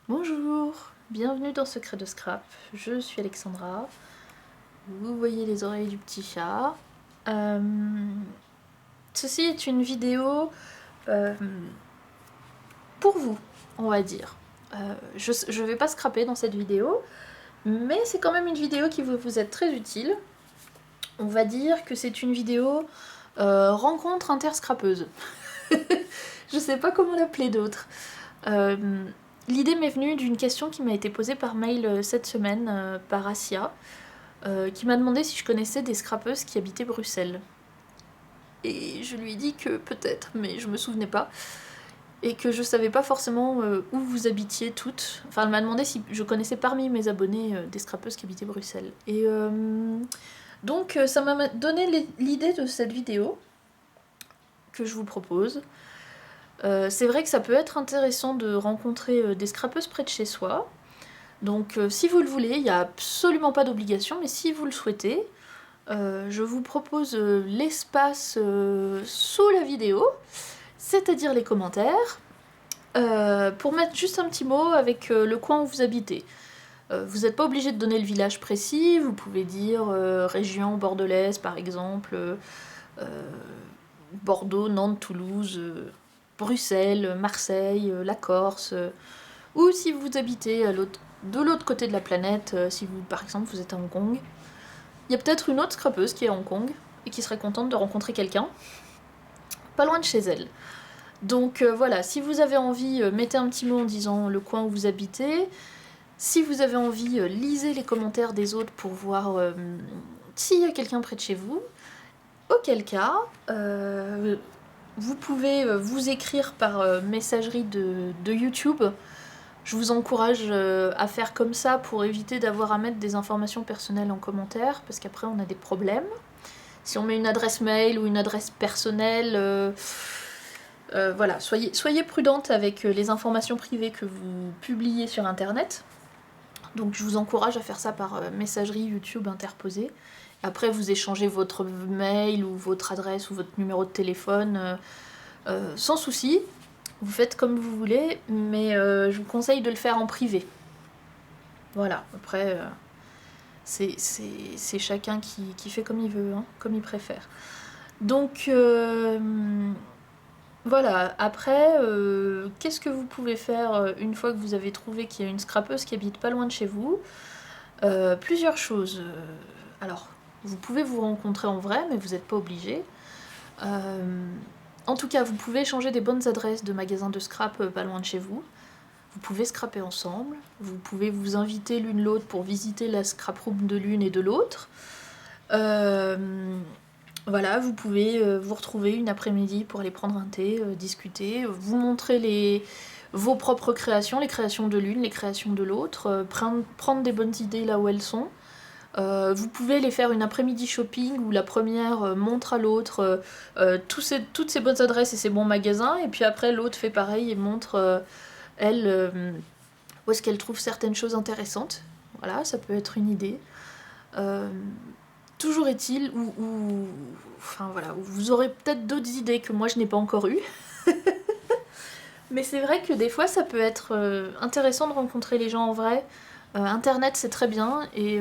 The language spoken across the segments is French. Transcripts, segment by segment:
Bonjour, bienvenue dans Secret de Scrap, je suis Alexandra, vous voyez les oreilles du petit chat. Ceci est une vidéo pour vous, on va dire. Je vais pas scraper dans cette vidéo, mais c'est quand même une vidéo qui va vous être très utile. On va dire que c'est une vidéo rencontre interscrapeuse. Je sais pas comment l'appeler d'autre. L'idée m'est venue d'une question qui m'a été posée par mail cette semaine par Asia, qui m'a demandé si je connaissais des scrapeuses qui habitaient Bruxelles. Et je lui ai dit que peut-être, mais je me souvenais pas. Et que je savais pas forcément où vous habitiez toutes. Enfin, elle m'a demandé si je connaissais parmi mes abonnés des scrapeuses qui habitaient Bruxelles. Et donc ça m'a donné l'idée de cette vidéo que je vous propose. C'est vrai que ça peut être intéressant de rencontrer des scrapeuses près de chez soi. Donc si vous le voulez, il n'y a absolument pas d'obligation, mais si vous le souhaitez, je vous propose l'espace sous la vidéo, c'est-à-dire les commentaires, pour mettre juste un petit mot avec le coin où vous habitez. Vous n'êtes pas obligé de donner le village précis, vous pouvez dire région bordelaise par exemple, Bordeaux, Nantes, Toulouse, Bruxelles, Marseille, la Corse, ou si vous habitez de l'autre côté de la planète, si vous par exemple vous êtes à Hong Kong, il y a peut-être une autre scrapeuse qui est à Hong Kong et qui serait contente de rencontrer quelqu'un pas loin de chez elle. Donc voilà, si vous avez envie, mettez un petit mot en disant le coin où vous habitez. Si vous avez envie, lisez les commentaires des autres pour voir s'il y a quelqu'un près de chez vous. Auquel cas, vous pouvez vous écrire par messagerie de YouTube. Je vous encourage à faire comme ça pour éviter d'avoir à mettre des informations personnelles en commentaire, parce qu'après on a des problèmes. Si on met une adresse mail ou une adresse personnelle, voilà, soyez prudente avec les informations privées que vous publiez sur internet. Donc je vous encourage à faire ça par messagerie YouTube interposée. Après vous échangez votre mail ou votre adresse ou votre numéro de téléphone sans souci. Vous faites comme vous voulez, mais je vous conseille de le faire en privé. Voilà, après c'est chacun qui fait comme il veut, hein, comme il préfère. Donc voilà, après, qu'est-ce que vous pouvez faire une fois que vous avez trouvé qu'il y a une scrapeuse qui habite pas loin de chez vous? Plusieurs choses. Alors, vous pouvez vous rencontrer en vrai, mais vous n'êtes pas obligé. En tout cas, vous pouvez échanger des bonnes adresses de magasins de scrap pas loin de chez vous. Vous pouvez scraper ensemble. Vous pouvez vous inviter l'une l'autre pour visiter la scrap room de l'une et de l'autre. Voilà, vous pouvez vous retrouver une après-midi pour aller prendre un thé, discuter, vous montrer vos propres créations, les créations de l'une, les créations de l'autre, prendre des bonnes idées là où elles sont. Vous pouvez les faire une après-midi shopping où la première montre à l'autre toutes ces bonnes adresses et ces bons magasins, et puis après l'autre fait pareil et montre, elle, où est-ce qu'elle trouve certaines choses intéressantes. Voilà, ça peut être une idée. Toujours est-il, enfin voilà, vous aurez peut-être d'autres idées que moi je n'ai pas encore eues. Mais c'est vrai que des fois ça peut être intéressant de rencontrer les gens en vrai. Internet c'est très bien, et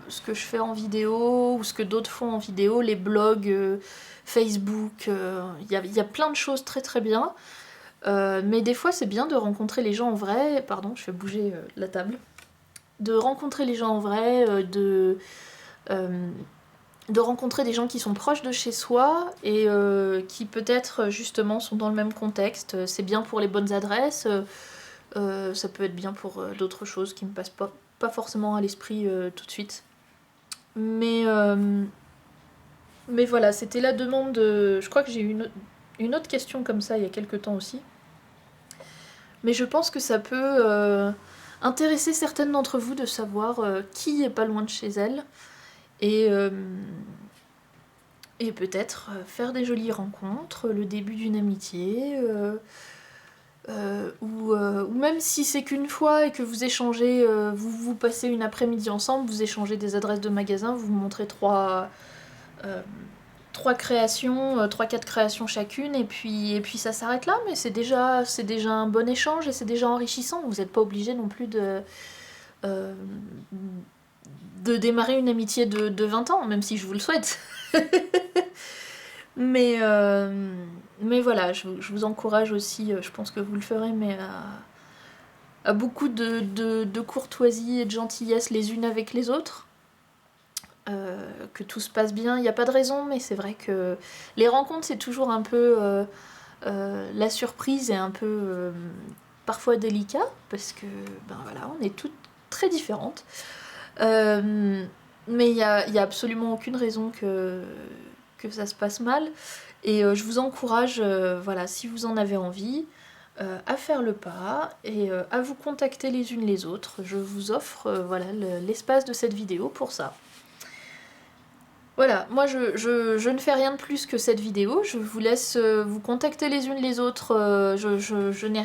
ce que je fais en vidéo ou ce que d'autres font en vidéo, les blogs, Facebook, il y a plein de choses très très bien. Mais des fois c'est bien de rencontrer les gens en vrai. Pardon, je fais bouger la table. De rencontrer les gens en vrai, de rencontrer des gens qui sont proches de chez soi et qui peut-être justement sont dans le même contexte. C'est bien pour les bonnes adresses, ça peut être bien pour d'autres choses qui me passent pas forcément à l'esprit tout de suite. Mais voilà, c'était la demande de... Je crois que j'ai eu une autre question comme ça il y a quelques temps aussi. Mais je pense que ça peut intéresser certaines d'entre vous de savoir qui est pas loin de chez elle. Et peut-être faire des jolies rencontres, le début d'une amitié, ou même si c'est qu'une fois et que vous échangez, vous passez une après-midi ensemble, vous échangez des adresses de magasins, vous montrez 3 créations, 3-4 créations chacune, et puis ça s'arrête là, mais c'est déjà un bon échange et c'est déjà enrichissant. Vous n'êtes pas obligé non plus euh, de démarrer une amitié de 20 ans, même si je vous le souhaite. mais voilà, je vous encourage aussi, je pense que vous le ferez, mais à beaucoup de courtoisie et de gentillesse les unes avec les autres. Que tout se passe bien, il n'y a pas de raison, mais c'est vrai que les rencontres c'est toujours un peu la surprise et un peu parfois délicat, parce que ben voilà, on est toutes très différentes. Mais il y a absolument aucune raison que ça se passe mal. Et je vous encourage, voilà, si vous en avez envie, à faire le pas et à vous contacter les unes les autres. Je vous offre voilà, l'espace de cette vidéo pour ça. Voilà, moi je ne fais rien de plus que cette vidéo, je vous laisse vous contacter les unes les autres, je n'ai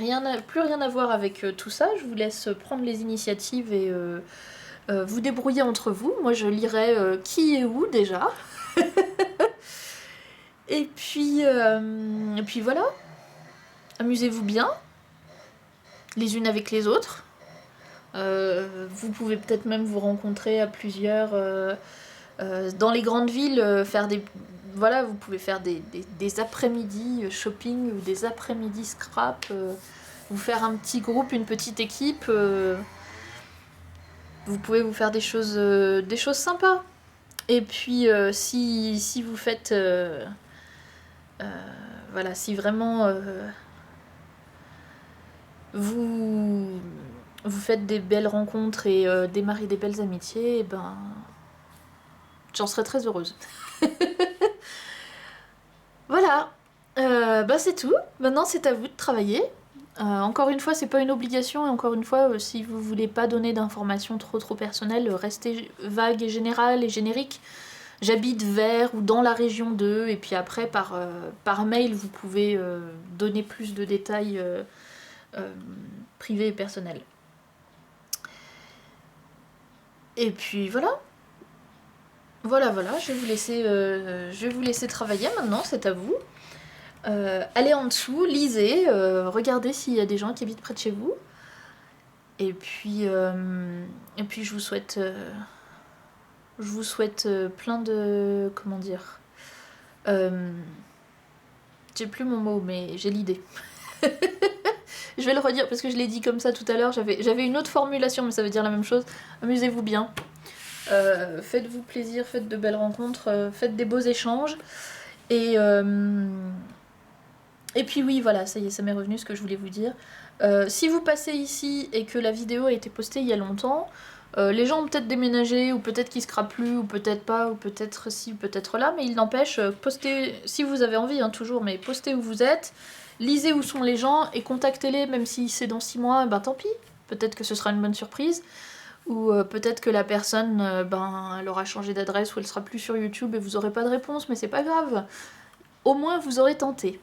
plus rien à voir avec tout ça, je vous laisse prendre les initiatives et vous débrouiller entre vous. Moi je lirai qui est où déjà. et puis voilà, amusez-vous bien, les unes avec les autres. Vous pouvez peut-être même vous rencontrer à plusieurs dans les grandes villes, voilà, vous pouvez faire des après-midi shopping ou des après-midi scrap, vous faire un petit groupe, une petite équipe, vous pouvez vous faire des choses sympas. Et puis si vous faites voilà, si vraiment vous faites des belles rencontres et démarrez des belles amitiés, et ben j'en serais très heureuse. Voilà, bah c'est tout. Maintenant c'est à vous de travailler. Encore une fois, c'est pas une obligation, et encore une fois, si vous voulez pas donner d'informations trop personnelles, restez vague et générale et générique. J'habite vers ou dans la région de, et puis après par mail vous pouvez donner plus de détails privés et personnels. Et puis voilà. Voilà, je vais vous laisser travailler maintenant, c'est à vous. Allez en dessous, lisez, regardez s'il y a des gens qui habitent près de chez vous. Et puis je vous souhaite plein de... Comment dire, j'ai plus mon mot, mais j'ai l'idée. Je vais le redire parce que je l'ai dit comme ça tout à l'heure, j'avais une autre formulation, mais ça veut dire la même chose. Amusez-vous bien. Faites-vous plaisir, faites de belles rencontres, faites des beaux échanges. Et puis oui, voilà, ça y est, ça m'est revenu ce que je voulais vous dire. Si vous passez ici et que la vidéo a été postée il y a longtemps, les gens ont peut-être déménagé, ou peut-être qu'ils scrapent plus, ou peut-être pas, ou peut-être ci, ou peut-être là, mais il n'empêche, postez, si vous avez envie, hein, toujours, mais postez où vous êtes, lisez où sont les gens, et contactez-les, même si c'est dans 6 mois, ben tant pis, peut-être que ce sera une bonne surprise, ou peut-être que la personne, elle aura changé d'adresse, ou elle sera plus sur YouTube, et vous aurez pas de réponse, mais c'est pas grave, au moins vous aurez tenté.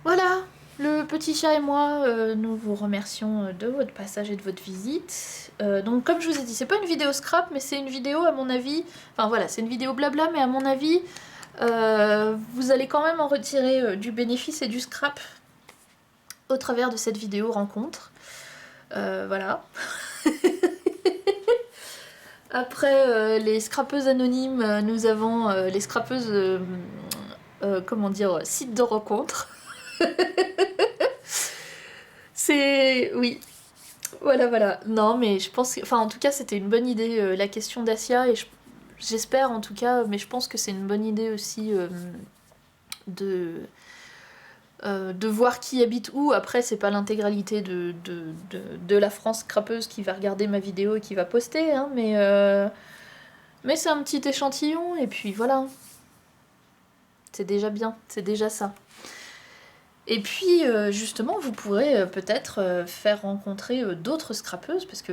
Voilà, le petit chat et moi, nous vous remercions de votre passage et de votre visite. Donc comme je vous ai dit, c'est pas une vidéo scrap, mais c'est une vidéo à mon avis... Enfin voilà, c'est une vidéo blabla, mais à mon avis, vous allez quand même en retirer du bénéfice et du scrap au travers de cette vidéo rencontre. Voilà. Après les scrapeuses anonymes, nous avons les scrapeuses... comment dire, sites de rencontre. C'est... oui. Voilà. Non, mais je pense que... Enfin, en tout cas, c'était une bonne idée, la question d'Asia, et j'espère en tout cas, mais je pense que c'est une bonne idée aussi de voir qui habite où. Après, c'est pas l'intégralité de la France scrapeuse qui va regarder ma vidéo et qui va poster, hein, mais c'est un petit échantillon, et puis voilà. C'est déjà bien, c'est déjà ça. Et puis justement, vous pourrez peut-être faire rencontrer d'autres scrapeuses, parce que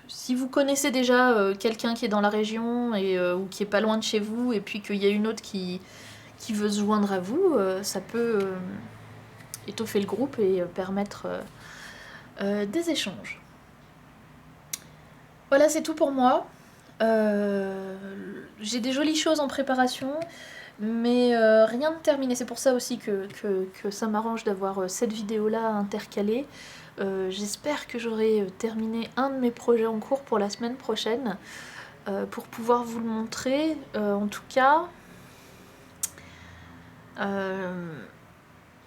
si vous connaissez déjà quelqu'un qui est dans la région ou qui est pas loin de chez vous, et puis qu'il y a une autre qui veut se joindre à vous, ça peut étoffer le groupe et permettre des échanges. Voilà, c'est tout pour moi. J'ai des jolies choses en préparation, mais rien de terminé. C'est pour ça aussi que ça m'arrange d'avoir cette vidéo-là intercalée. J'espère que j'aurai terminé un de mes projets en cours pour la semaine prochaine, pour pouvoir vous le montrer. En tout cas,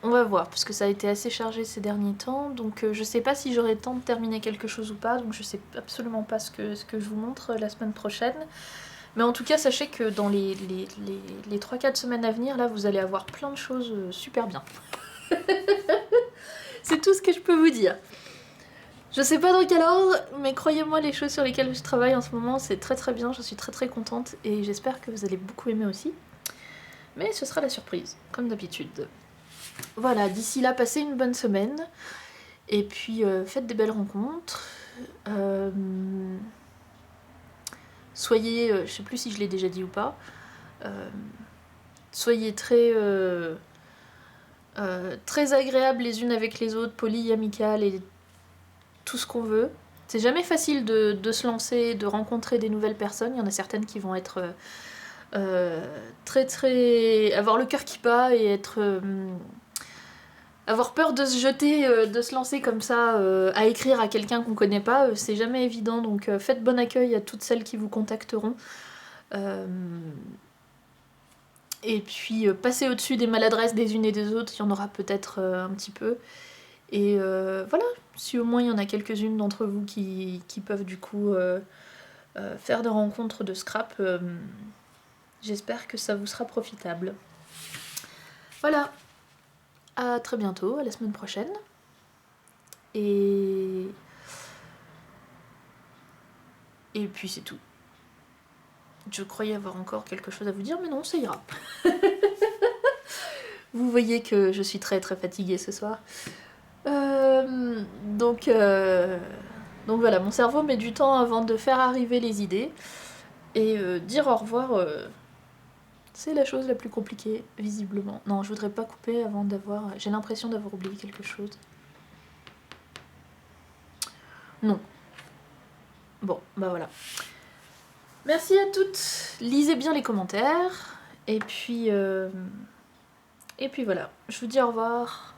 on va voir, parce que ça a été assez chargé ces derniers temps, donc je sais pas si j'aurai le temps de terminer quelque chose ou pas, donc je sais absolument pas ce que je vous montre la semaine prochaine. Mais en tout cas, sachez que dans les 3-4 semaines à venir, là, vous allez avoir plein de choses super bien. C'est tout ce que je peux vous dire. Je sais pas dans quel ordre, mais croyez-moi, les choses sur lesquelles je travaille en ce moment, c'est très très bien, je suis très très contente, et j'espère que vous allez beaucoup aimer aussi. Mais ce sera la surprise, comme d'habitude. Voilà, d'ici là, passez une bonne semaine, et puis faites des belles rencontres. Soyez, je sais plus si je l'ai déjà dit ou pas, soyez très agréables les unes avec les autres, polies, amicales et tout ce qu'on veut. C'est jamais facile de se lancer, de rencontrer des nouvelles personnes. Il y en a certaines qui vont être avoir le cœur qui bat et être avoir peur de se jeter, de se lancer comme ça, à écrire à quelqu'un qu'on connaît pas, c'est jamais évident, donc faites bon accueil à toutes celles qui vous contacteront. Et puis passez au-dessus des maladresses des unes et des autres, il y en aura peut-être un petit peu. Et voilà, si au moins il y en a quelques-unes d'entre vous qui peuvent du coup faire des rencontres de scrap, j'espère que ça vous sera profitable. Voilà, à très bientôt, à la semaine prochaine. Et puis c'est tout. Je croyais avoir encore quelque chose à vous dire, mais non, ça ira. Vous voyez que je suis très très fatiguée ce soir. Donc voilà, mon cerveau met du temps avant de faire arriver les idées. Et dire au revoir, c'est la chose la plus compliquée, visiblement. Non, je voudrais pas couper avant d'avoir... J'ai l'impression d'avoir oublié quelque chose. Non. Bon, bah voilà. Merci à toutes. Lisez bien les commentaires. Et puis voilà. Je vous dis au revoir.